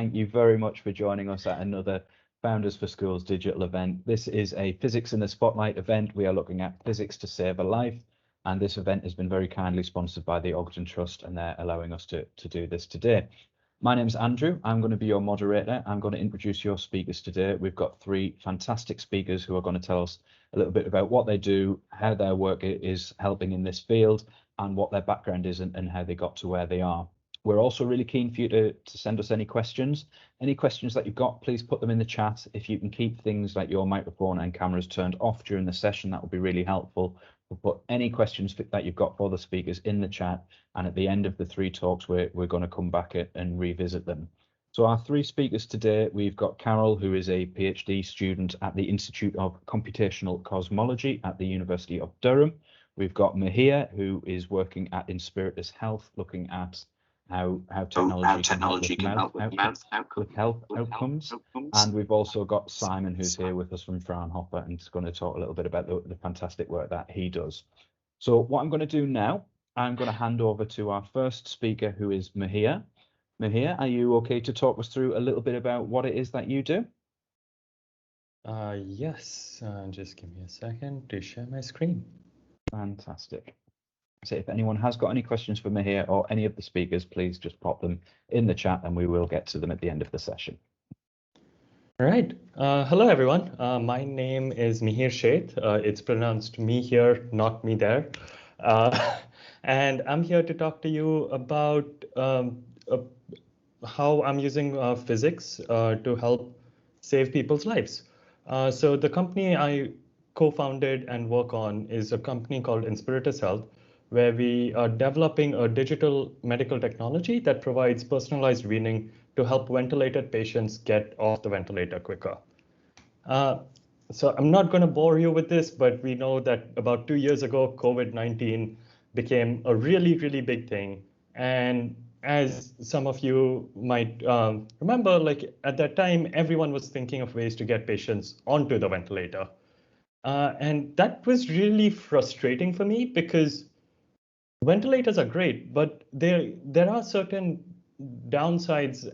thank you very much for joining us at another Founders for Schools digital event. This is a Physics in the Spotlight event. We are looking at physics to save a life, and this event has been very kindly sponsored by the Ogden Trust, and they're allowing us to do this today. My name's Andrew. I'm going to be your moderator. I'm going to introduce your speakers today. We've got three fantastic speakers who are going to tell us a little bit about what they do, how their work is helping in this field, and what their background is and how they got to where they are. We're also really keen for you to send us any questions. Any questions that you've got, please put them in the chat. If you can keep things like your microphone and cameras turned off during the session, that would be really helpful. We'll put any questions that you've got for the speakers in the chat, and at the end of the three talks, we're going to come back and revisit them. So our three speakers today, we've got Carol, who is a PhD student at the Institute of Computational Cosmology at the University of Durham. We've got Mihir, who is working at Inspiritus Health, looking at how technology can help with health outcomes. And we've also got Simon, who's here with us from Fraunhofer, and is going to talk a little bit about the fantastic work that he does. So what I'm going to do now, I'm going to hand over to our first speaker, who is Mihir. Mihir, are you okay to talk us through a little bit about what it is that you do? Yes, just give me a second to share my screen. Fantastic. So if anyone has got any questions for Mihir or any of the speakers, please just pop them in the chat and we will get to them at the end of the session. All right. Hello, everyone. My name is Mihir Sheth. It's pronounced me here, not me there. And I'm here to talk to you about how I'm using physics to help save people's lives. So the company I co-founded and work on is a company called Inspiritus Health, where we are developing a digital medical technology that provides personalized weaning to help ventilated patients get off the ventilator quicker. So I'm not going to bore you with this, but we know that about 2 years ago, COVID-19 became a really, really big thing. And as some of you might remember, like at that time, everyone was thinking of ways to get patients onto the ventilator. And that was really frustrating for me because ventilators are great, but there are certain downsides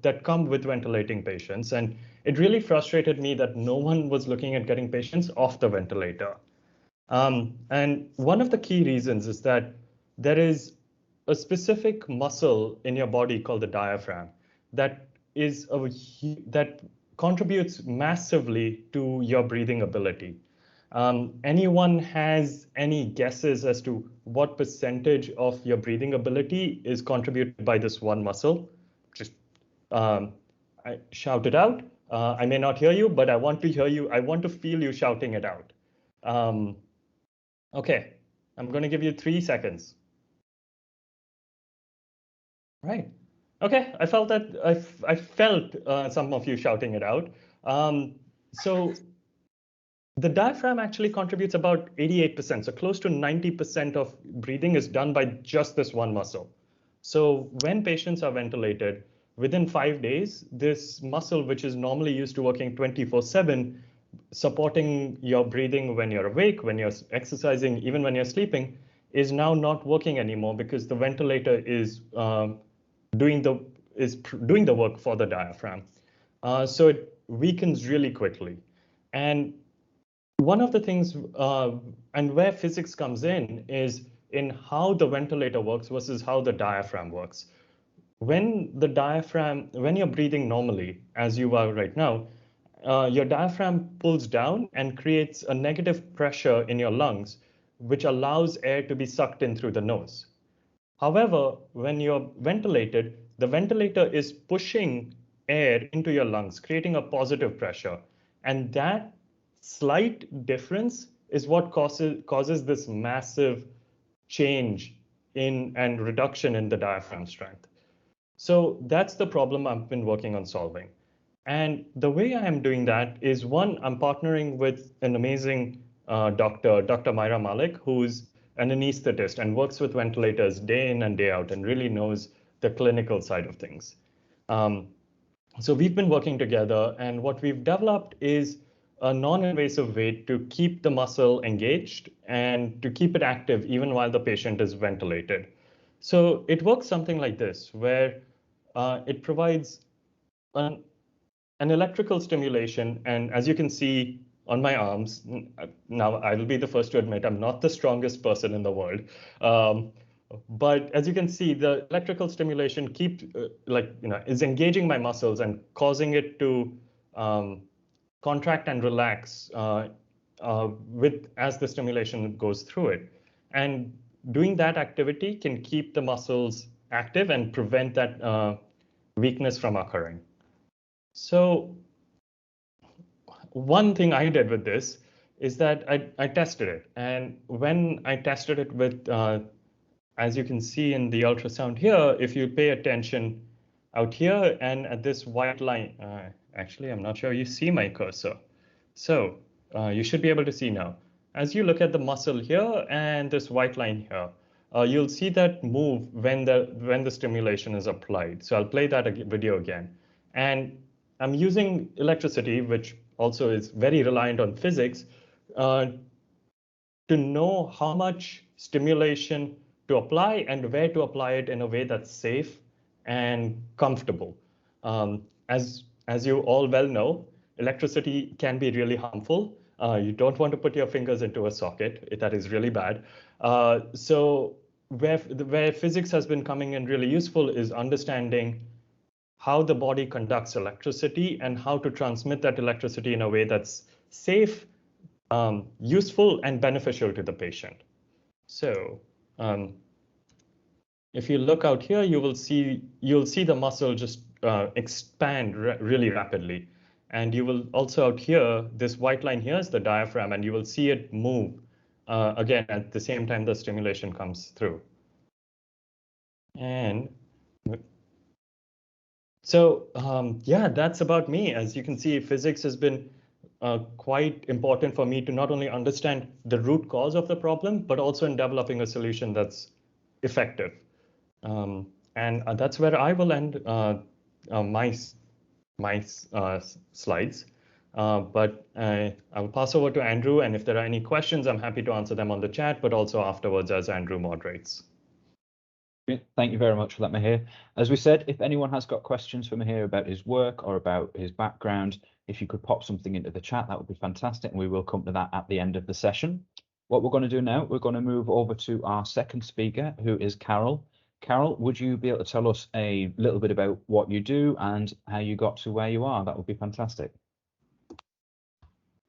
that come with ventilating patients. And it really frustrated me that no one was looking at getting patients off the ventilator. And one of the key reasons is that there is a specific muscle in your body called the diaphragm that contributes massively to your breathing ability. Anyone has any guesses as to what percentage of your breathing ability is contributed by this one muscle? Just shout it out. I may not hear you, but I want to hear you. I want to feel you shouting it out. Okay, I'm going to give you 3 seconds. Right. Okay, I felt that I felt some of you shouting it out. So the diaphragm actually contributes about 88%, so close to 90% of breathing is done by just this one muscle. So when patients are ventilated, within 5 days, this muscle, which is normally used to working 24/7, supporting your breathing when you're awake, when you're exercising, even when you're sleeping, is now not working anymore because the ventilator is doing the work for the diaphragm. So it weakens really quickly. And one of the things, and where physics comes in, is in how the ventilator works versus how the diaphragm works. When you're breathing normally, as you are right now, your diaphragm pulls down and creates a negative pressure in your lungs, which allows air to be sucked in through the nose. However, when you're ventilated, the ventilator is pushing air into your lungs, creating a positive pressure. And that slight difference is what causes this massive change in and reduction in the diaphragm strength. So that's the problem I've been working on solving. And the way I am doing that is, one, I'm partnering with an amazing doctor, Dr. Myra Malik, who's an anesthetist and works with ventilators day in and day out and really knows the clinical side of things. So we've been working together, and what we've developed is a non-invasive way to keep the muscle engaged and to keep it active even while the patient is ventilated. So it works something like this, where it provides an electrical stimulation, and as you can see on my arms, now I will be the first to admit I'm not the strongest person in the world. But as you can see, the electrical stimulation is engaging my muscles and causing it to contract and relax as the stimulation goes through it. And doing that activity can keep the muscles active and prevent that weakness from occurring. So one thing I did with this is that I tested it. And when I tested it with, as you can see in the ultrasound here, if you pay attention out here and at this white line, actually, I'm not sure you see my cursor. So you should be able to see now. As you look at the muscle here and this white line here, you'll see that move when the stimulation is applied. So I'll play that video again. And I'm using electricity, which also is very reliant on physics, to know how much stimulation to apply and where to apply it in a way that's safe and comfortable. As you all well know, electricity can be really harmful. You don't want to put your fingers into a socket. That is really bad. So where physics has been coming in really useful is understanding how the body conducts electricity and how to transmit that electricity in a way that's safe, useful, and beneficial to the patient. So if you look out here, you'll see the muscle just expand really rapidly. And you will also out here, this white line here is the diaphragm, and you will see it move again at the same time the stimulation comes through. And so yeah, that's about me. As you can see, physics has been quite important for me to not only understand the root cause of the problem, but also in developing a solution that's effective. And that's where I will end my slides. But I will pass over to Andrew, and if there are any questions, I'm happy to answer them on the chat, but also afterwards as Andrew moderates. Thank you very much for that, Mihir. As we said, if anyone has got questions for Mihir about his work or about his background, if you could pop something into the chat, that would be fantastic, and we will come to that at the end of the session. What we're going to do now, we're going to move over to our second speaker, who is Carol. Carol, would you be able to tell us a little bit about what you do and how you got to where you are? That would be fantastic.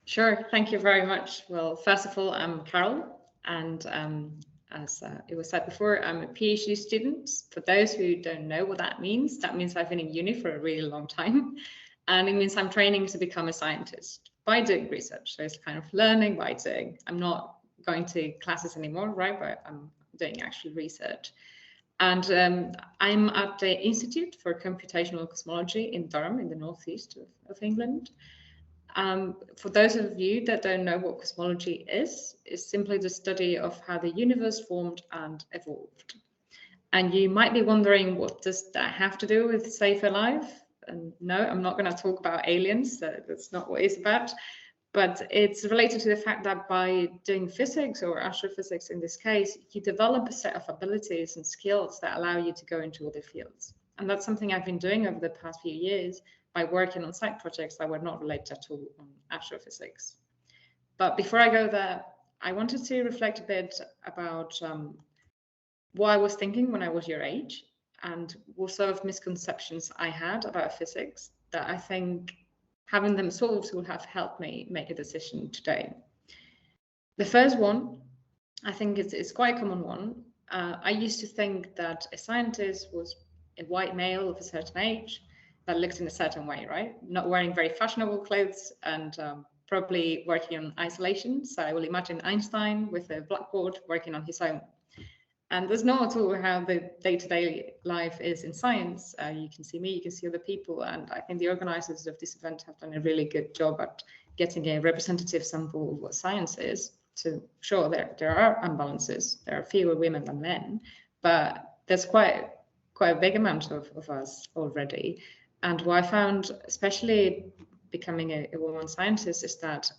Sure, thank you very much. Well, first of all, I'm Carol, and as it was said before, I'm a PhD student. For those who don't know what that means I've been in uni for a really long time. And it means I'm training to become a scientist by doing research. So it's kind of learning by doing. I'm not going to classes anymore, right? But I'm doing actual research. And I'm at the Institute for Computational Cosmology in Durham, in the northeast of England. For those of you that don't know what cosmology is, it's simply the study of how the universe formed and evolved. And you might be wondering, what does that have to do with Safer Life? And no, I'm not going to talk about aliens. That's not what it's about. But it's related to the fact that by doing physics, or astrophysics in this case, you develop a set of abilities and skills that allow you to go into other fields. And that's something I've been doing over the past few years by working on side projects that were not related at all on astrophysics. But before I go there, I wanted to reflect a bit about what I was thinking when I was your age and what sort of misconceptions I had about physics that I think having them solved will have helped me make a decision today. The first one, I think it's quite a common one. I used to think that a scientist was a white male of a certain age that looks in a certain way, right? Not wearing very fashionable clothes and probably working on isolation. So I will imagine Einstein with a blackboard working on his own. And that's not at all how the day-to-day life is in science. You can see me, you can see other people, and I think the organizers of this event have done a really good job at getting a representative sample of what science is. So sure, there are imbalances. There are fewer women than men, but there's quite a big amount of us already. And what I found, especially becoming a woman scientist, is that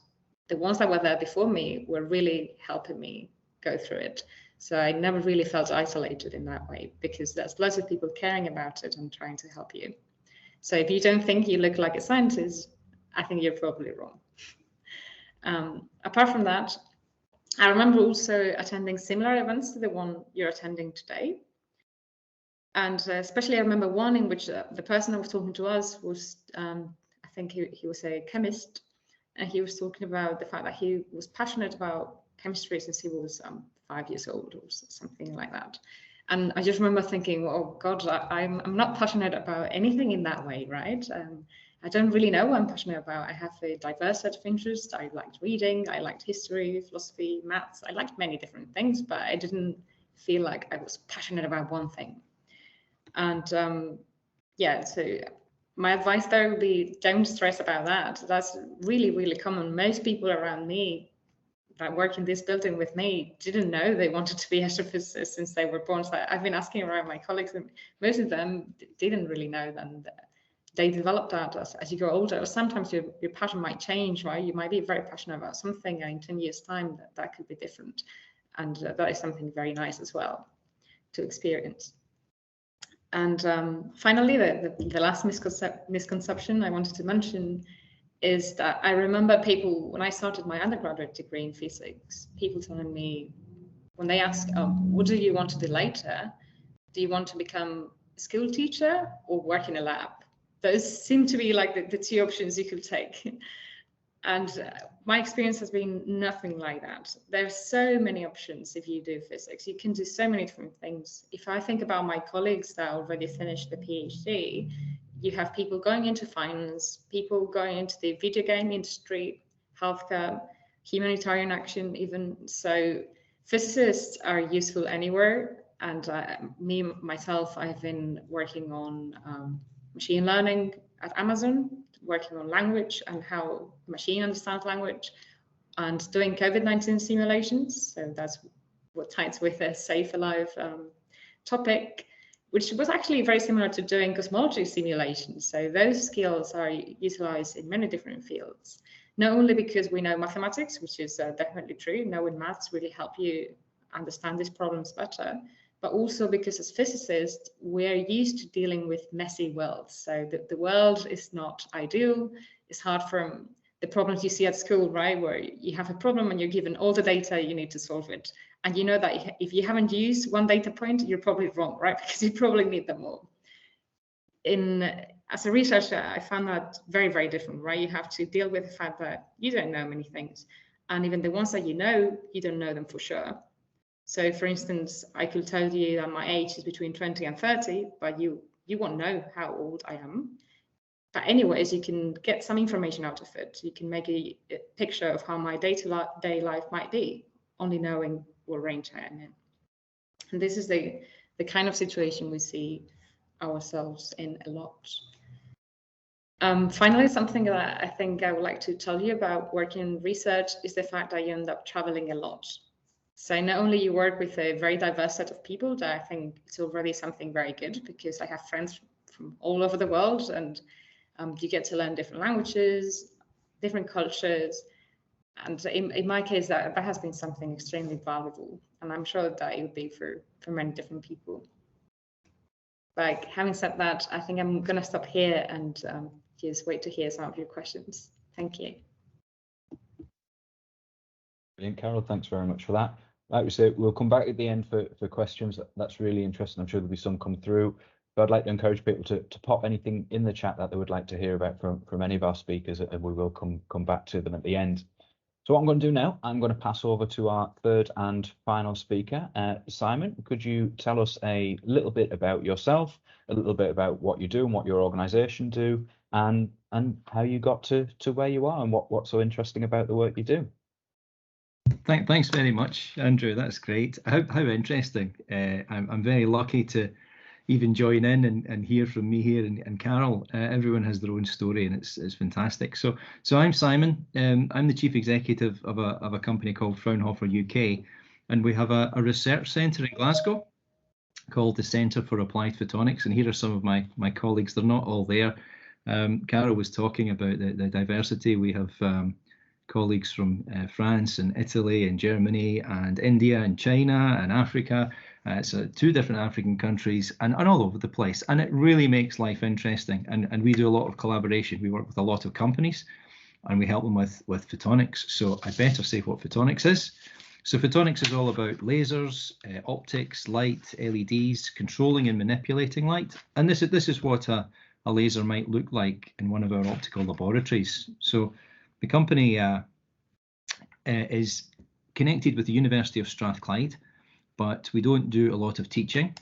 the ones that were there before me were really helping me go through it. So I never really felt isolated in that way, because there's lots of people caring about it and trying to help you. So if you don't think you look like a scientist, I think you're probably wrong. Apart from that, I remember also attending similar events to the one you're attending today. And especially I remember one in which the person that was talking to us was, I think he was a chemist, and he was talking about the fact that he was passionate about chemistry since he was 5 years old or something like that. And I just remember thinking, oh God, I'm not passionate about anything in that way, right? I don't really know what I'm passionate about. I have a diverse set of interests. I liked reading, I liked history, philosophy, maths. I liked many different things, but I didn't feel like I was passionate about one thing. And yeah, so my advice there would be, don't stress about that. That's really, really common. Most people around me that work in this building with me didn't know they wanted to be astrophysicists since they were born. So I've been asking around my colleagues, and most of them didn't really know. Then they develop that as you grow older. Or sometimes your passion might change, right? You might be very passionate about something, and in 10 years' time, that could be different. And that is something very nice as well to experience. And finally, the last misconception I wanted to mention is that I remember people, when I started my undergraduate degree in physics, people telling me, when they ask, what do you want to do later? Do you want to become a school teacher or work in a lab? Those seem to be like the two options you could take. And my experience has been nothing like that. There's so many options if you do physics. You can do so many different things. If I think about my colleagues that already finished the PhD, you have people going into finance, people going into the video game industry, healthcare, humanitarian action even. So physicists are useful anywhere. And myself, I've been working on machine learning at Amazon, working on language and how machine understands language, and doing COVID-19 simulations. So that's what ties with a Safe Alive topic, which was actually very similar to doing cosmology simulations. So those skills are utilized in many different fields, not only because we know mathematics, which is definitely true, knowing maths really help you understand these problems better, but also because as physicists, we're used to dealing with messy worlds. So the world is not ideal. It's hard from the problems you see at school, right? Where you have a problem and you're given all the data, you need to solve it. And you know that if you haven't used one data point, you're probably wrong, right? Because you probably need them all. As a researcher, I found that very, very different, right? You have to deal with the fact that you don't know many things. And even the ones that you don't know them for sure. So for instance, I could tell you that my age is between 20 and 30, but you won't know how old I am. But anyways, you can get some information out of it. You can make a picture of how my day-to-day life might be, only knowing what range I am in. And this is the kind of situation we see ourselves in a lot. Finally, something that I think I would like to tell you about working in research is the fact that you end up traveling a lot. So not only you work with a very diverse set of people, that I think it's already something very good, because I have friends from all over the world, and you get to learn different languages, different cultures. And in my case, that has been something extremely valuable. And I'm sure that it would be for many different people. Like, having said that, I think I'm going to stop here and just wait to hear some of your questions. Thank you. Brilliant, Carol. Thanks very much for that. Like we say, we'll come back at the end for questions. That's really interesting. I'm sure there'll be some come through. But I'd like to encourage people to pop anything in the chat that they would like to hear about from any of our speakers, and we will come back to them at the end. So what I'm going to do now, I'm going to pass over to our third and final speaker. Simon, could you tell us a little bit about yourself, a little bit about what you do and what your organisation do, and how you got to where you are, and what's so interesting about the work you do? Thanks very much, Andrew. That's great. How interesting. I'm very lucky to even join in and hear from me here and Carol. Everyone has their own story, and it's fantastic. So I'm Simon. I'm the chief executive of a company called Fraunhofer UK, and we have a research centre in Glasgow called the Centre for Applied Photonics. And here are some of my colleagues. They're not all there. Carol was talking about the diversity. We have colleagues from France and Italy and Germany and India and China and Africa. So 2 different African countries and all over the place. And it really makes life interesting. And we do a lot of collaboration. We work with a lot of companies and we help them with photonics. So I better say what photonics is. So photonics is all about lasers, optics, light, LEDs, controlling and manipulating light. And this is what a laser might look like in one of our optical laboratories. So the company is connected with the University of Strathclyde, but we don't do a lot of teaching.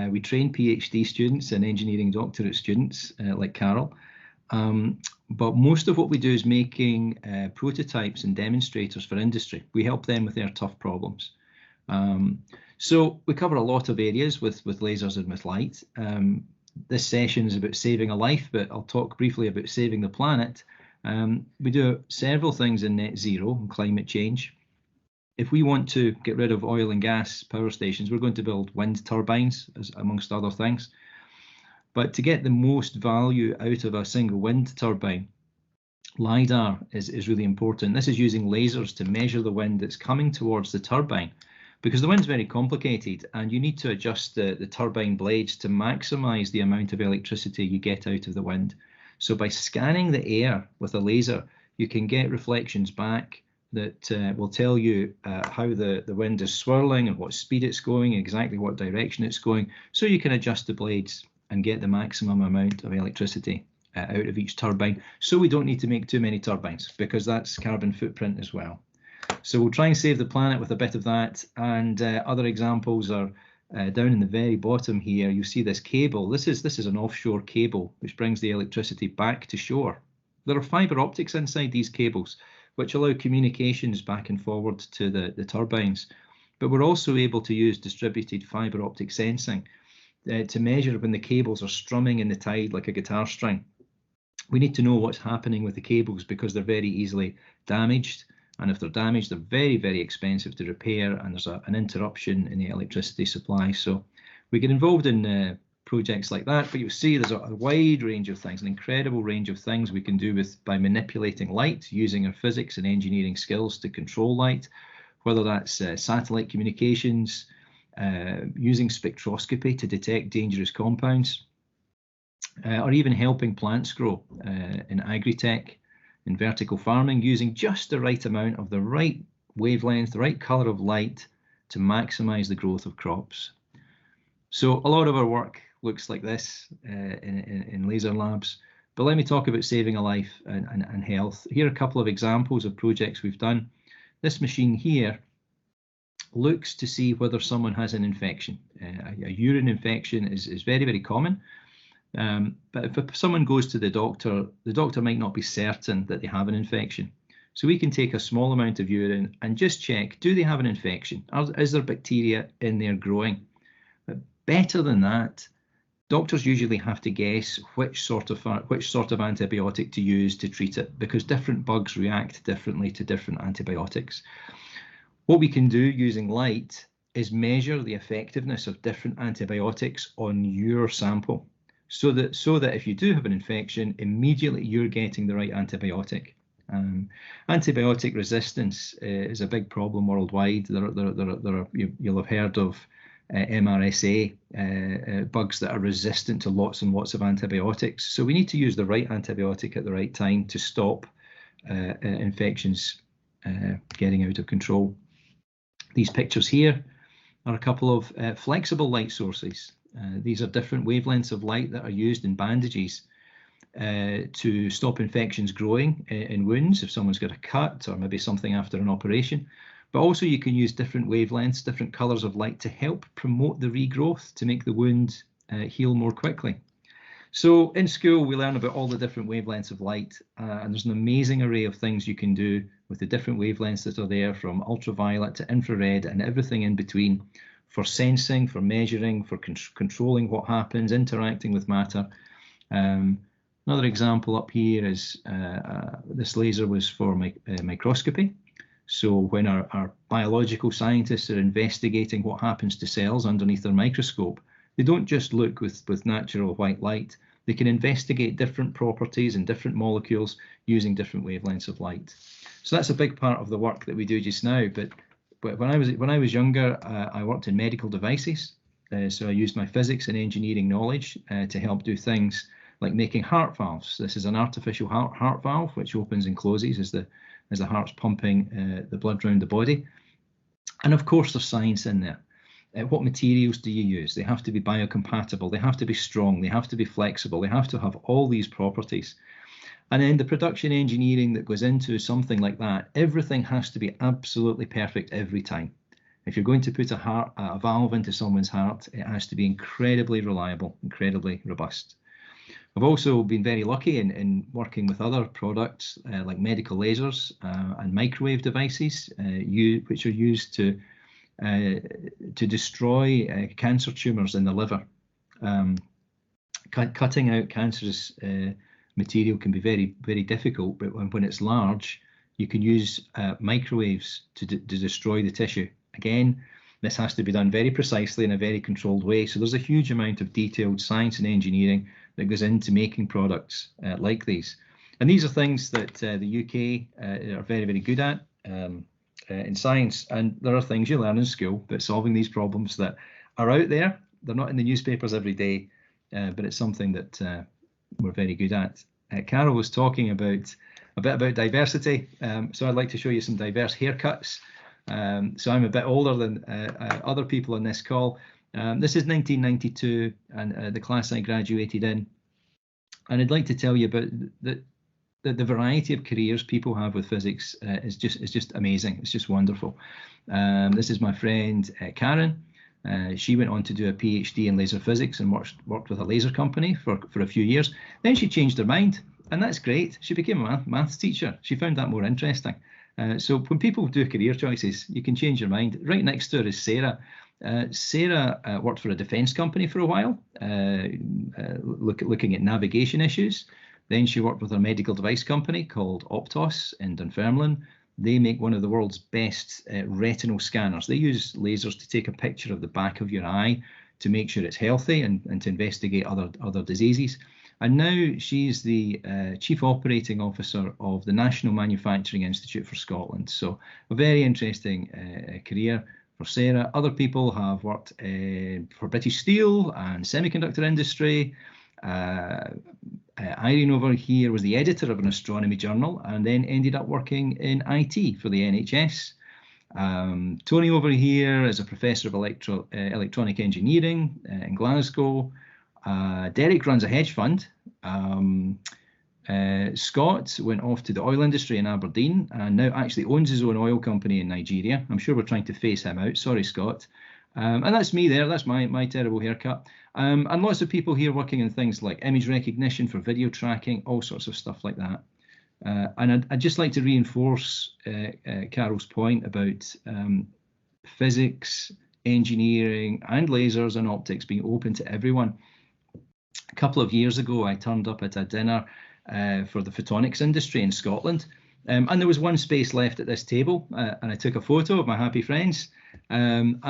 We train PhD students and engineering doctorate students like Carol. But most of what we do is making prototypes and demonstrators for industry. We help them with their tough problems. So we cover a lot of areas with lasers and with light. This session is about saving a life, but I'll talk briefly about saving the planet. We do several things in net zero and climate change. If we want to get rid of oil and gas power stations, we're going to build wind turbines, amongst other things. But to get the most value out of a single wind turbine, LiDAR is really important. This is using lasers to measure the wind that's coming towards the turbine, because the wind's very complicated and you need to adjust the turbine blades to maximize the amount of electricity you get out of the wind. So by scanning the air with a laser, you can get reflections back that will tell you how the wind is swirling and what speed it's going, exactly what direction it's going, so you can adjust the blades and get the maximum amount of electricity out of each turbine. So we don't need to make too many turbines, because that's carbon footprint as well. So we'll try and save the planet with a bit of that. And other examples are down in the very bottom here. You see this cable. This is an offshore cable which brings the electricity back to shore. There are fiber optics inside these cables, which allow communications back and forward to the turbines. But we're also able to use distributed fiber optic sensing to measure when the cables are strumming in the tide like a guitar string. We need to know what's happening with the cables because they're very easily damaged. And if they're damaged, they're very, very expensive to repair, and there's an interruption in the electricity supply. So we get involved in projects like that, but you'll see there's a wide range of things, an incredible range of things we can do by manipulating light, using our physics and engineering skills to control light, whether that's satellite communications, using spectroscopy to detect dangerous compounds, or even helping plants grow in agri-tech, in vertical farming, using just the right amount of the right wavelength, the right color of light to maximize the growth of crops. So a lot of our work looks like this in laser labs. But let me talk about saving a life and health. Here are a couple of examples of projects we've done. This machine here looks to see whether someone has an infection. A urine infection is very, very common. But if someone goes to the doctor might not be certain that they have an infection. So we can take a small amount of urine and just check, do they have an infection? Is there bacteria in there growing? But better than that, doctors usually have to guess which sort of antibiotic to use to treat it, because different bugs react differently to different antibiotics. What we can do using light is measure the effectiveness of different antibiotics on your sample. So that if you do have an infection, immediately you're getting the right antibiotic. Antibiotic resistance is a big problem worldwide. You'll have heard of MRSA, bugs that are resistant to lots and lots of antibiotics. So we need to use the right antibiotic at the right time to stop infections getting out of control. These pictures here are a couple of flexible light sources. These are different wavelengths of light that are used in bandages to stop infections growing in wounds if someone's got a cut or maybe something after an operation. But also you can use different wavelengths, different colors of light to help promote the regrowth, to make the wound heal more quickly. So in school, we learn about all the different wavelengths of light, and there's an amazing array of things you can do with the different wavelengths that are there, from ultraviolet to infrared and everything in between, for sensing, for measuring, for controlling what happens, interacting with matter. Another example up here is this laser was for microscopy. So when our biological scientists are investigating what happens to cells underneath their microscope, they don't just look with natural white light. They can investigate different properties and different molecules using different wavelengths of light. So that's a big part of the work that we do just now. But when I was younger, I worked in medical devices. So I used my physics and engineering knowledge to help do things like making heart valves. This is an artificial heart valve which opens and closes as the heart's pumping the blood around the body. And of course, there's science in there. What materials do you use? They have to be biocompatible. They have to be strong. They have to be flexible. They have to have all these properties. And then the production engineering that goes into something like that, everything has to be absolutely perfect every time. If you're going to put a valve into someone's heart, it has to be incredibly reliable, incredibly robust. I've also been very lucky in working with other products like medical lasers and microwave devices, which are used to destroy cancer tumors in the liver. Cutting out cancerous material can be very, very difficult, but when it's large, you can use microwaves to destroy the tissue. Again, this has to be done very precisely in a very controlled way. So there's a huge amount of detailed science and engineering that goes into making products like these. And these are things that the UK are very, very good at in science. And there are things you learn in school, but solving these problems that are out there, they're not in the newspapers every day, but it's something that we're very good at. Carol was talking about a bit about diversity. So I'd like to show you some diverse haircuts. So I'm a bit older than other people on this call. This is 1992 and the class I graduated in. And I'd like to tell you about the variety of careers people have with physics is just amazing. It's just wonderful. This is my friend Karen. She went on to do a PhD in laser physics and worked with a laser company for a few years. Then she changed her mind, and that's great. She became a maths teacher. She found that more interesting. So when people do career choices, you can change your mind. Right next to her is Sarah. Sarah worked for a defence company for a while, looking at navigation issues. Then she worked with a medical device company called Optos in Dunfermline. They make one of the world's best retinal scanners. They use lasers to take a picture of the back of your eye to make sure it's healthy and to investigate other diseases. And now she's the Chief Operating Officer of the National Manufacturing Institute for Scotland. So a very interesting career for Sarah. Other people have worked for British Steel and semiconductor industry. Irene over here was the editor of an astronomy journal and then ended up working in IT for the NHS. Tony over here is a professor of electronic engineering in Glasgow. Derek runs a hedge fund. Scott went off to the oil industry in Aberdeen and now actually owns his own oil company in Nigeria. I'm sure we're trying to phase him out. Sorry, Scott. And that's me there. That's my terrible haircut. And lots of people here working in things like image recognition for video tracking, all sorts of stuff like that. And I'd just like to reinforce Carol's point about physics, engineering, and lasers and optics being open to everyone. A couple of years ago, I turned up at a dinner for the photonics industry in Scotland. And there was one space left at this table, and I took a photo of my happy friends. And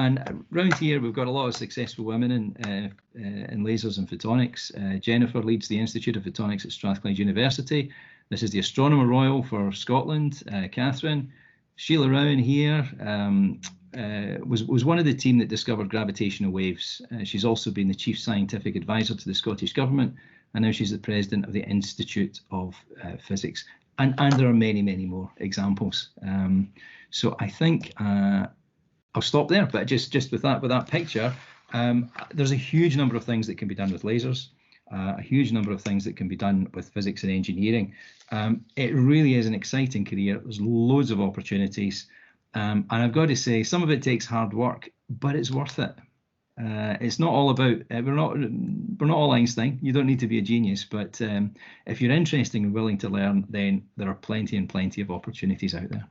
around here, we've got a lot of successful women in lasers and photonics. Jennifer leads the Institute of Photonics at Strathclyde University. This is the Astronomer Royal for Scotland, Catherine. Sheila Rowan here was one of the team that discovered gravitational waves. She's also been the Chief Scientific Advisor to the Scottish Government, and now she's the President of the Institute of Physics. And there are many, many more examples. So I think I'll stop there, but just with that picture, there's a huge number of things that can be done with lasers, a huge number of things that can be done with physics and engineering. It really is an exciting career. There's loads of opportunities. And I've got to say, some of it takes hard work, but it's worth it. It's not all about, we're not all Einstein. You don't need to be a genius, but if you're interested and willing to learn, then there are plenty and plenty of opportunities out there.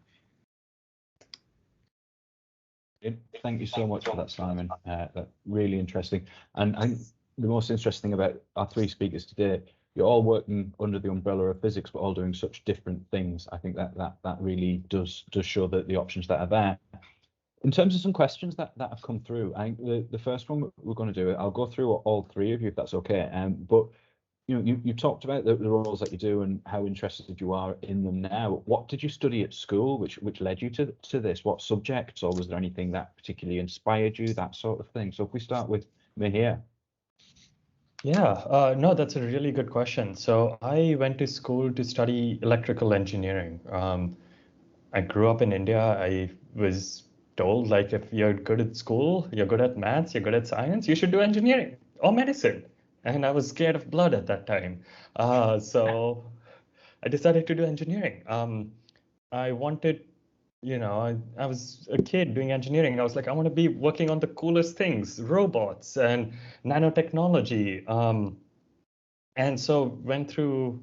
Thank you so much for that, Simon. That's really interesting. And I think the most interesting about our three speakers today, you're all working under the umbrella of physics, but all doing such different things. I think that really does show that the options that are there. In terms of some questions that have come through, I think the first one we're going to do, I'll go through all three of you if that's okay. But you talked about the roles that you do and how interested you are in them now. What did you study at school, which led you to this? What subjects, or was there anything that particularly inspired you, that sort of thing? So if we start with Mihir. Yeah, no, that's a really good question. So I went to school to study electrical engineering. I grew up in India. I was told, like, if you're good at school, you're good at maths, you're good at science, you should do engineering or medicine. And I was scared of blood at that time. So I decided to do engineering. I wanted, I was a kid doing engineering. I was like, I want to be working on the coolest things, robots and nanotechnology. And so went through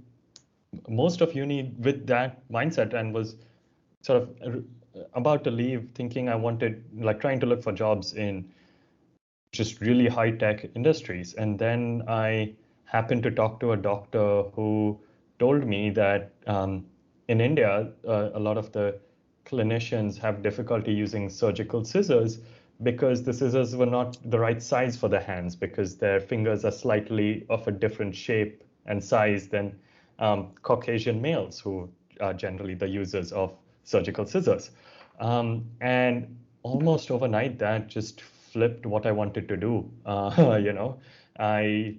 most of uni with that mindset and was sort of about to leave thinking I wanted, like, trying to look for jobs in just really high tech industries. And then I happened to talk to a doctor who told me that in India, a lot of the clinicians have difficulty using surgical scissors because the scissors were not the right size for their hands because their fingers are slightly of a different shape and size than Caucasian males who are generally the users of surgical scissors. And almost overnight, that just flipped what I wanted to do. I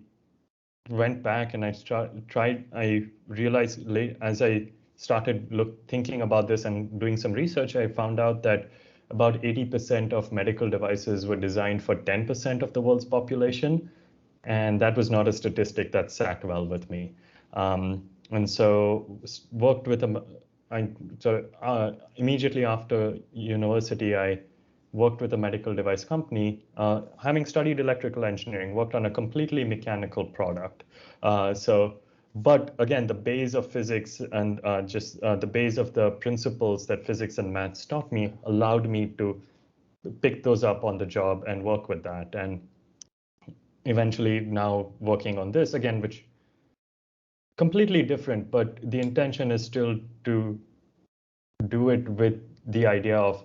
went back and I realized as I started thinking about this and doing some research, I found out that about 80% of medical devices were designed for 10% of the world's population. And that was not a statistic that sat well with me. And so worked with immediately after university, I worked with a medical device company. Having studied electrical engineering, worked on a completely mechanical product. But again, the base of physics and the base of the principles that physics and maths taught me allowed me to pick those up on the job and work with that. And eventually now working on this again, which completely different, but the intention is still to do it with the idea of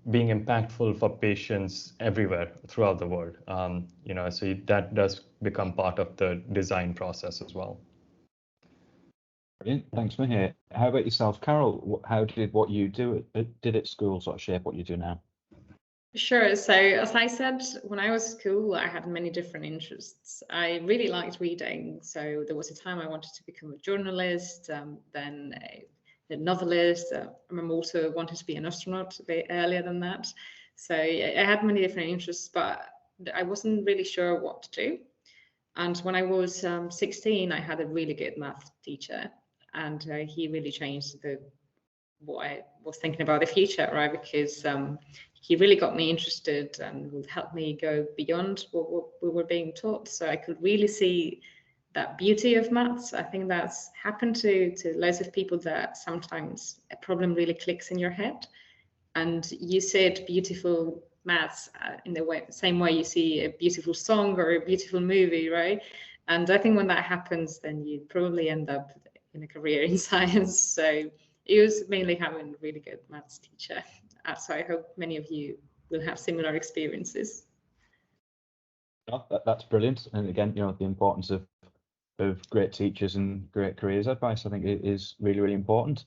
being impactful for patients everywhere throughout the world. So that does become part of the design process as well. Brilliant. Thanks, Mihir. How about yourself, Carol? How did what you did at school sort of shape what you do now? Sure. So as I said, when I was at school, I had many different interests. I really liked reading. So there was a time I wanted to become a journalist, then a novelist. I remember also wanted to be an astronaut a bit earlier than that. So I had many different interests, but I wasn't really sure what to do. And when I was 16, I had a really good math teacher, and he really changed what I was thinking about the future, right? Because he really got me interested and helped me go beyond what we were being taught. So I could really see that beauty of maths. I think that's happened to loads of people, that sometimes a problem really clicks in your head and you said beautiful maths in the same way you see a beautiful song or a beautiful movie, right? And I think when that happens, then you probably end up in a career in science. So it was mainly having a really good maths teacher. So I hope many of you will have similar experiences. No, that's brilliant. And again, the importance of great teachers and great careers advice, I think it is really, really important.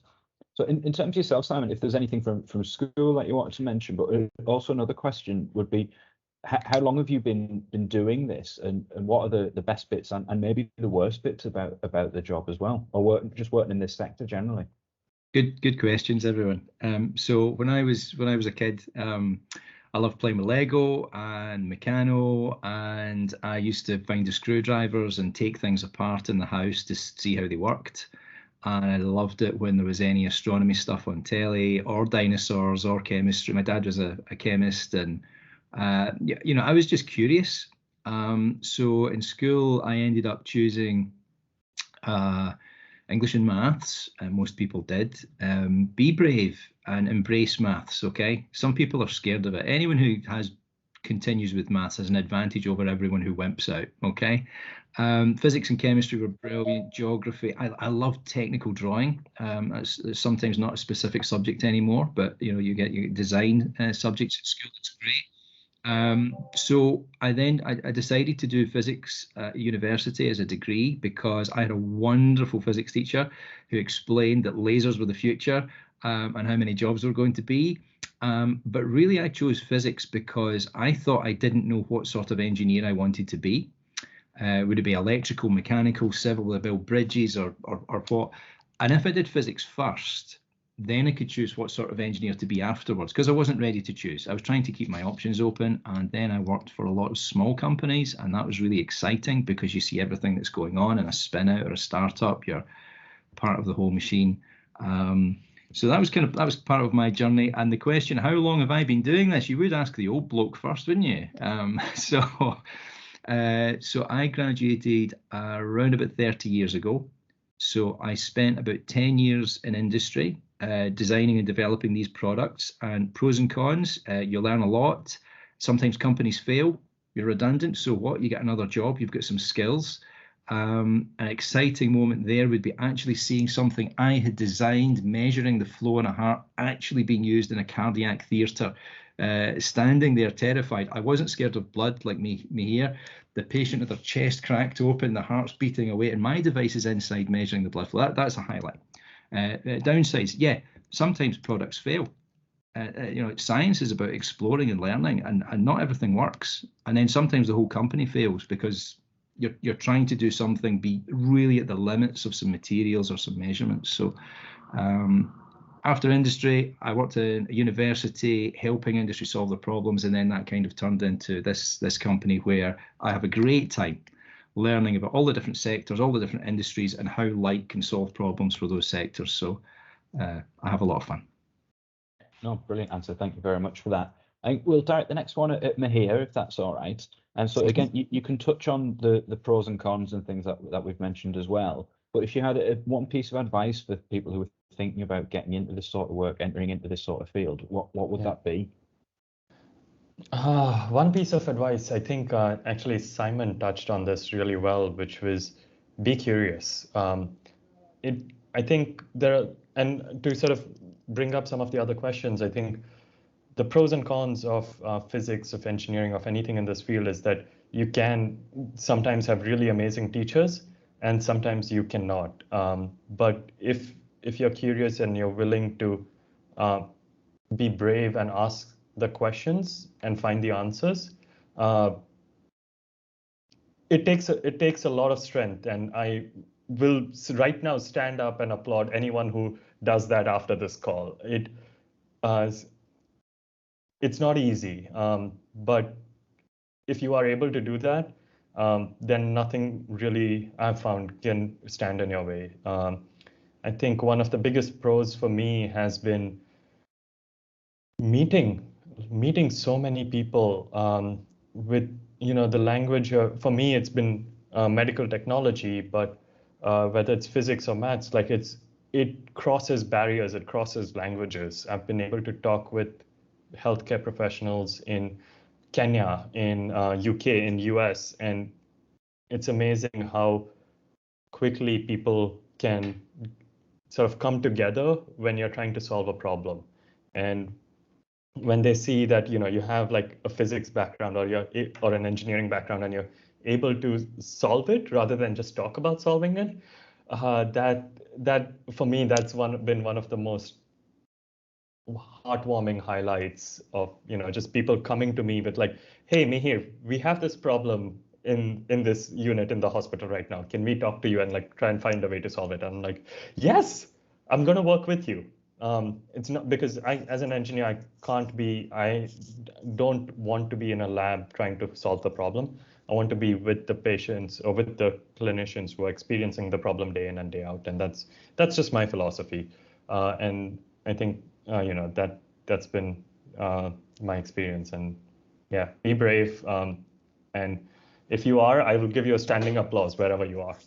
So in terms of yourself, Simon, if there's anything from school that you wanted to mention, but also another question would be, how long have you been doing this, and what are the best bits and maybe the worst bits about the job as well, or just working in this sector generally? Good questions, everyone. So when I was a kid, I loved playing with Lego and Meccano, and I used to find the screwdrivers and take things apart in the house to see how they worked. And I loved it when there was any astronomy stuff on telly, or dinosaurs, or chemistry. My dad was a chemist, and I was just curious. So in school, I ended up choosing English and maths, and most people did. Be brave and embrace maths, okay? Some people are scared of it. Anyone who continues with maths has an advantage over everyone who wimps out, okay? Physics and chemistry were brilliant. Geography, I love technical drawing. It's sometimes not a specific subject anymore, but you get your design subjects at school. It's great. So I decided to do physics at university as a degree because I had a wonderful physics teacher who explained that lasers were the future, and how many jobs were going to be. But really, I chose physics because I thought I didn't know what sort of engineer I wanted to be. Would it be electrical, mechanical, civil, would I build bridges, or what? And if I did physics first, then I could choose what sort of engineer to be afterwards, because I wasn't ready to choose. I was trying to keep my options open, and then I worked for a lot of small companies, and that was really exciting because you see everything that's going on in a spin out or a startup. You're part of the whole machine. So that was part of my journey. And the question, how long have I been doing this? You would ask the old bloke first, wouldn't you? So I graduated around about 30 years ago. So I spent about 10 years in industry, designing and developing these products. And pros and cons, you learn a lot. Sometimes companies fail, you're redundant. So what? You get another job, you've got some skills. An exciting moment there would be actually seeing something I had designed, measuring the flow in a heart, actually being used in a cardiac theatre. Standing there terrified. I wasn't scared of blood like me here. The patient with their chest cracked open, the heart's beating away, and my device is inside measuring the blood flow. That's a highlight. Downsides, yeah, sometimes products fail. Science is about exploring and learning, and not everything works. And then sometimes the whole company fails because you're trying to do something, be really at the limits of some materials or some measurements. So after industry, I worked in a university helping industry solve their problems, and then that kind of turned into this company where I have a great time learning about all the different sectors, all the different industries, and how light can solve problems for those sectors. So I have a lot of fun. No, brilliant answer. Thank you very much for that. I think we'll direct the next one at Mahir, if that's all right. And so again, you can touch on the pros and cons and things that we've mentioned as well. But if you had one piece of advice for people who are thinking about getting into this sort of work, entering into this sort of field, what would that be? One piece of advice, I think actually Simon touched on this really well, which was be curious. I think and to sort of bring up some of the other questions, I think the pros and cons of physics, of engineering, of anything in this field is that you can sometimes have really amazing teachers and sometimes you cannot. But if you're curious and you're willing to be brave and ask the questions and find the answers, it takes a lot of strength, and I will right now stand up and applaud anyone who does that after this call. It's not easy, but if you are able to do that, then nothing really I've found can stand in your way. I think one of the biggest pros for me has been meeting so many people with the language. For me, it's been medical technology, but whether it's physics or maths, like it crosses barriers, it crosses languages. I've been able to talk with healthcare professionals in Kenya, in UK, in US, and it's amazing how quickly people can sort of come together when you're trying to solve a problem. And when they see that you have like a physics background or an engineering background and you're able to solve it rather than just talk about solving it, that for me that's been one of the most heartwarming highlights of just people coming to me with like, hey Mihir, we have this problem in this unit in the hospital right now, can we talk to you and like try and find a way to solve it? And I'm like, yes, I'm going to work with you. It's not because as an engineer, I don't want to be in a lab trying to solve the problem. I want to be with the patients or with the clinicians who are experiencing the problem day in and day out. And that's just my philosophy. And I think, that's been my experience. And yeah, be brave. And if you are, I will give you a standing applause wherever you are.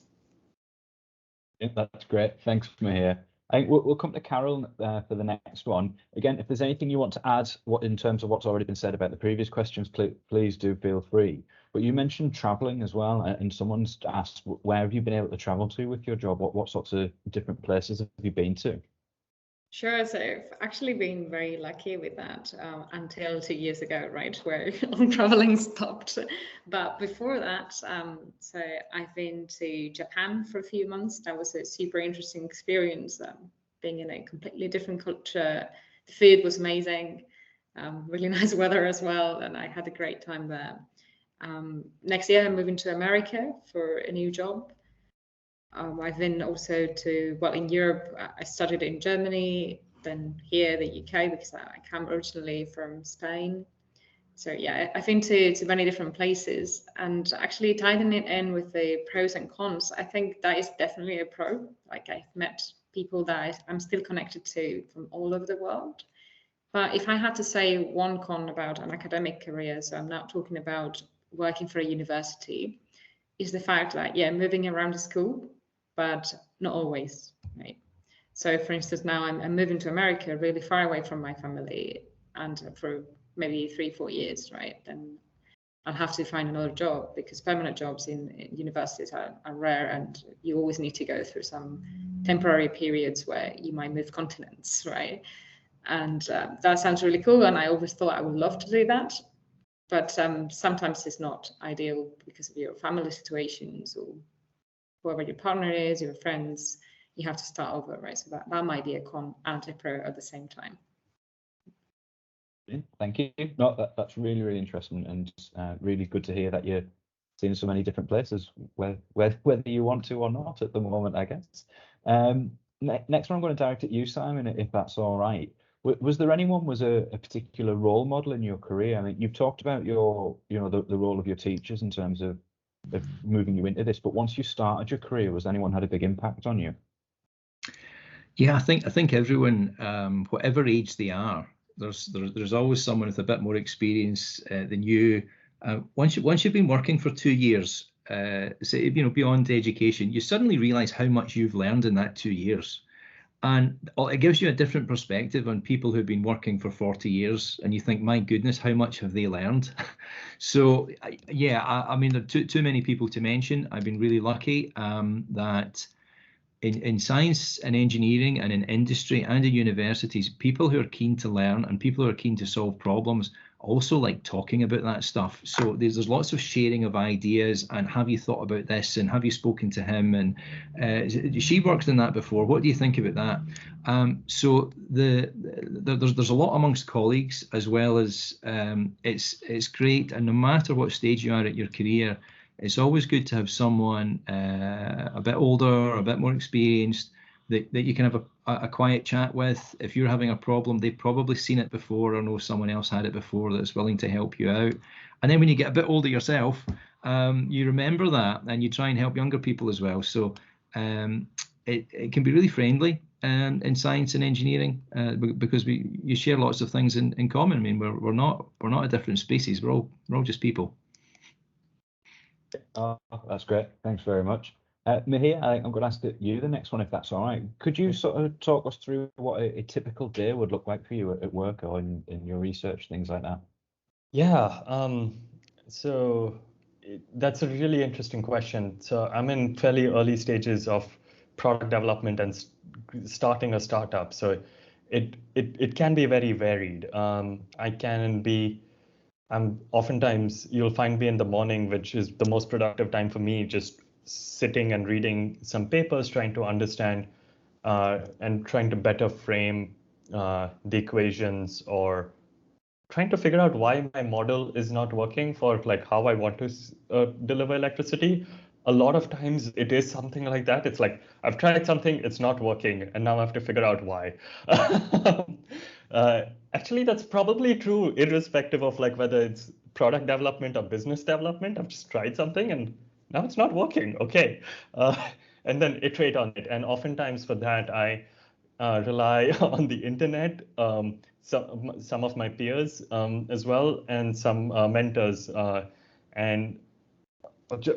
Yeah, that's great. Thanks, Mahir. I think we'll come to Carol for the next one. Again, if there's anything you want to add in terms of what's already been said about the previous questions, please do feel free. But you mentioned traveling as well, and someone's asked, where have you been able to travel to with your job? What sorts of different places have you been to? Sure. So I've actually been very lucky with that until 2 years ago, right, where all traveling stopped. But before that, so I've been to Japan for a few months. That was a super interesting experience, being in a completely different culture. The food was amazing, really nice weather as well, and I had a great time there. Next year, I'm moving to America for a new job. I've been also to, well, in Europe, I studied in Germany, then here, the UK, because I come originally from Spain. So yeah, I've been to many different places, and actually tying it in with the pros and cons, I think that is definitely a pro. Like, I've met people that I'm still connected to from all over the world. But if I had to say one con about an academic career, so I'm not talking about working for a university, is the fact that, yeah, moving around the school, but not always, right? So for instance, now I'm moving to America, really far away from my family, and for maybe 3-4 years, right? Then I'll have to find another job, because permanent jobs in universities are rare, and you always need to go through some temporary periods where you might move continents, right? And that sounds really cool, and I always thought I would love to do that. But sometimes it's not ideal because of your family situations or whoever your partner is, your friends. You have to start over, right? So that might be a con and a pro at the same time. Thank you. No, that's really, really interesting, and really good to hear that you're seeing so many different places, whether you want to or not at the moment, I guess. Next one, I'm going to direct at you, Simon, if that's all right. Was there anyone, was a particular role model in your career? I mean, you've talked about your, the role of your teachers in terms of moving you into this, but once you started your career, was anyone had a big impact on you? Yeah, I think everyone, whatever age they are, there's always someone with a bit more experience than you. Once you've been working for 2 years, say, beyond education, you suddenly realise how much you've learned in that 2 years. And it gives you a different perspective on people who've been working for 40 years, and you think, my goodness, how much have they learned? So yeah, I mean, there are too many people to mention. I've been really lucky that in science and engineering and in industry and in universities, people who are keen to learn and people who are keen to solve problems also like talking about that stuff. So there's lots of sharing of ideas, and have you thought about this, and have you spoken to him, and she worked in that before, what do you think about that? So there's a lot amongst colleagues, as well as it's great, and no matter what stage you are at your career, it's always good to have someone a bit older, a bit more experienced, that you can have a quiet chat with. If you're having a problem, they've probably seen it before or know someone else had it before that's willing to help you out. And then when you get a bit older yourself, you remember that, and you try and help younger people as well. So it can be really friendly in science and engineering because you share lots of things in common. I mean, we're not a different species. We're all just people. Oh, that's great. Thanks very much. Mihir, I'm going to ask you the next one, if that's all right. Could you sort of talk us through what a typical day would look like for you at work or in your research, things like that? Yeah, so that's a really interesting question. So I'm in fairly early stages of product development and starting a startup. So it can be very varied. Oftentimes you'll find me in the morning, which is the most productive time for me, just sitting and reading some papers, trying to understand and trying to better frame the equations, or trying to figure out why my model is not working for like how I want to deliver electricity. A lot of times it is something like that. It's like, I've tried something, it's not working, and now I have to figure out why. Actually, that's probably true irrespective of like whether it's product development or business development. I've just tried something and now it's not working. Okay. And then iterate on it. And oftentimes for that, I rely on the internet, some of my peers as well, and some mentors, and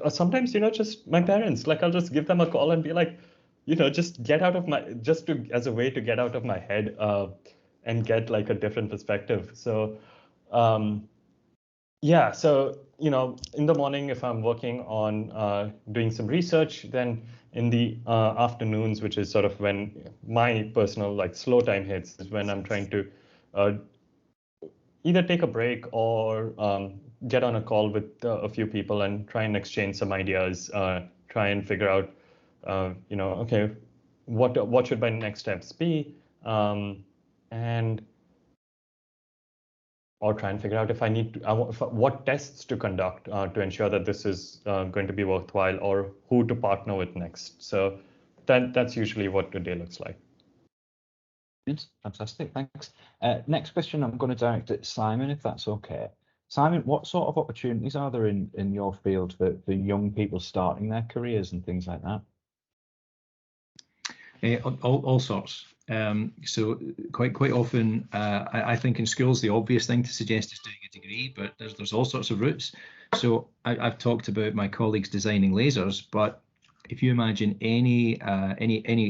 sometimes, just my parents. Like, I'll just give them a call and be like, just get out of as a way to get out of my head and get like a different perspective. So yeah, so in the morning, if I'm working on doing some research, then in the afternoons, which is sort of when my personal like slow time hits, is when I'm trying to either take a break or get on a call with a few people and try and exchange some ideas, try and figure out, okay, what should my next steps be, and or try and figure out if I need to, what tests to conduct to ensure that this is going to be worthwhile, or who to partner with next. So that's usually what the day looks like. Fantastic, thanks. Next question I'm going to direct at Simon, if that's okay. Simon, what sort of opportunities are there in your field for young people starting their careers and things like that? All sorts. So quite often, I think in schools the obvious thing to suggest is doing a degree, but there's all sorts of routes. So I've talked about my colleagues designing lasers, but if you imagine any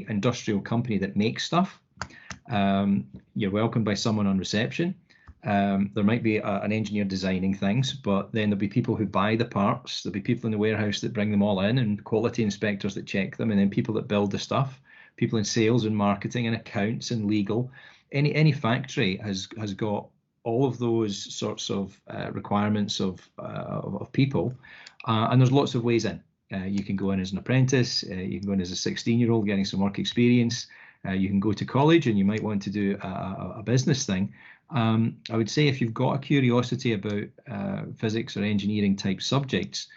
industrial company that makes stuff, you're welcomed by someone on reception. There might be an engineer designing things, but then there'll be people who buy the parts. There'll be people in the warehouse that bring them all in, and quality inspectors that check them, and then people that build the stuff. People in sales and marketing and accounts and legal. Any factory has got all of those sorts of requirements of people, and there's lots of ways in. You can go in as an apprentice. You can go in as a 16-year-old getting some work experience. You can go to college and you might want to do a business thing. I would say if you've got a curiosity about physics or engineering type subjects,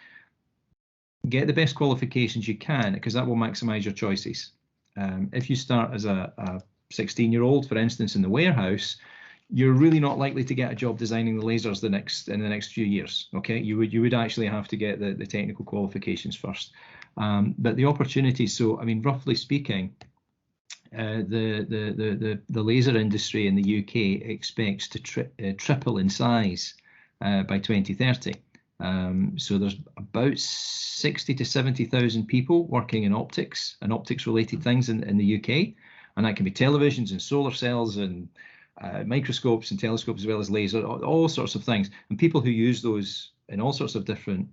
get the best qualifications you can, because that will maximize your choices. If you start as a 16-year-old, for instance, in the warehouse, you're really not likely to get a job designing the lasers in the next few years. Okay, you would actually have to get the technical qualifications first. But the opportunities, so I mean, roughly speaking, the laser industry in the UK expects to triple in size by 2030. So there's about 60 to 70,000 people working in optics and optics related things in the UK, and that can be televisions and solar cells and microscopes and telescopes, as well as laser, all sorts of things, and people who use those in all sorts of different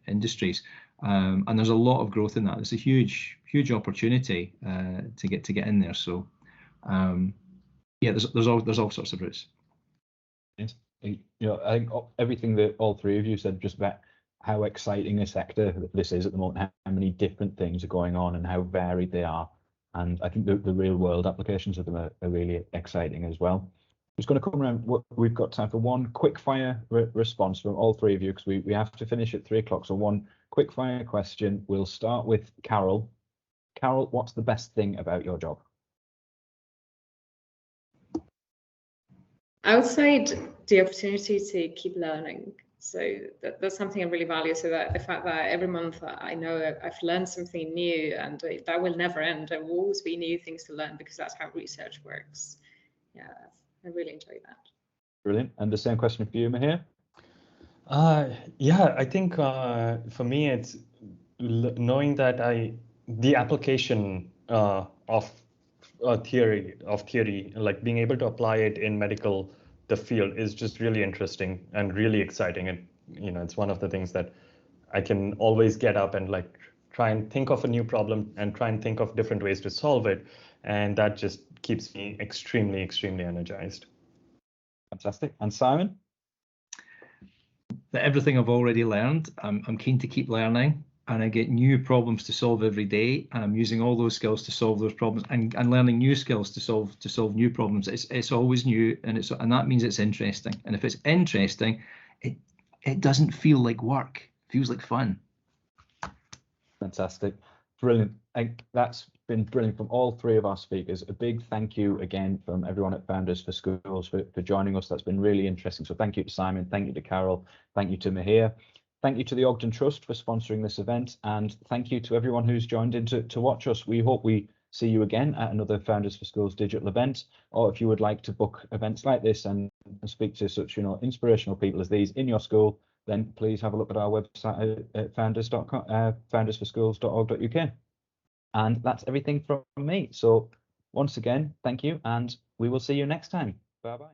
industries. And there's a lot of growth in that. It's a huge opportunity to get in there. So yeah, there's all sorts of routes. Yes. I think everything that all three of you said just about how exciting a sector this is at the moment, how many different things are going on and how varied they are. And I think the real world applications of them are really exciting as well. I'm just going to come around. We've got time for one quick fire response from all three of you, because we have to finish at 3 o'clock. So one quick fire question. We'll start with Carol. Carol, what's the best thing about your job? I would say the opportunity to keep learning. So that's something I really value. So that the fact that every month I know I've learned something new, and that will never end. There will always be new things to learn, because that's how research works. Yeah, I really enjoy that. Brilliant. And the same question for you, Mahir? Yeah, I think for me it's knowing that the application of theory, like being able to apply it in the field is just really interesting and really exciting. And it's one of the things that I can always get up and like try and think of a new problem and try and think of different ways to solve it, and that just keeps me extremely energized. Fantastic. And Simon? That everything I've already learned, I'm keen to keep learning, and I get new problems to solve every day, and I'm using all those skills to solve those problems, and learning new skills to solve new problems. It's always new, and that means it's interesting. And if it's interesting, it doesn't feel like work. It feels like fun. Fantastic. Brilliant. That's been brilliant from all three of our speakers. A big thank you again from everyone at Founders for Schools for joining us. That's been really interesting. So thank you to Simon, thank you to Carol, thank you to Mahir, thank you to the Ogden Trust for sponsoring this event, and thank you to everyone who's joined in to watch us. We hope we see you again at another Founders for Schools digital event, or if you would like to book events like this and speak to such inspirational people as these in your school, then please have a look at our website at founders.com, foundersforschools.org.uk. And that's everything from me. So once again, thank you, and we will see you next time. Bye-bye.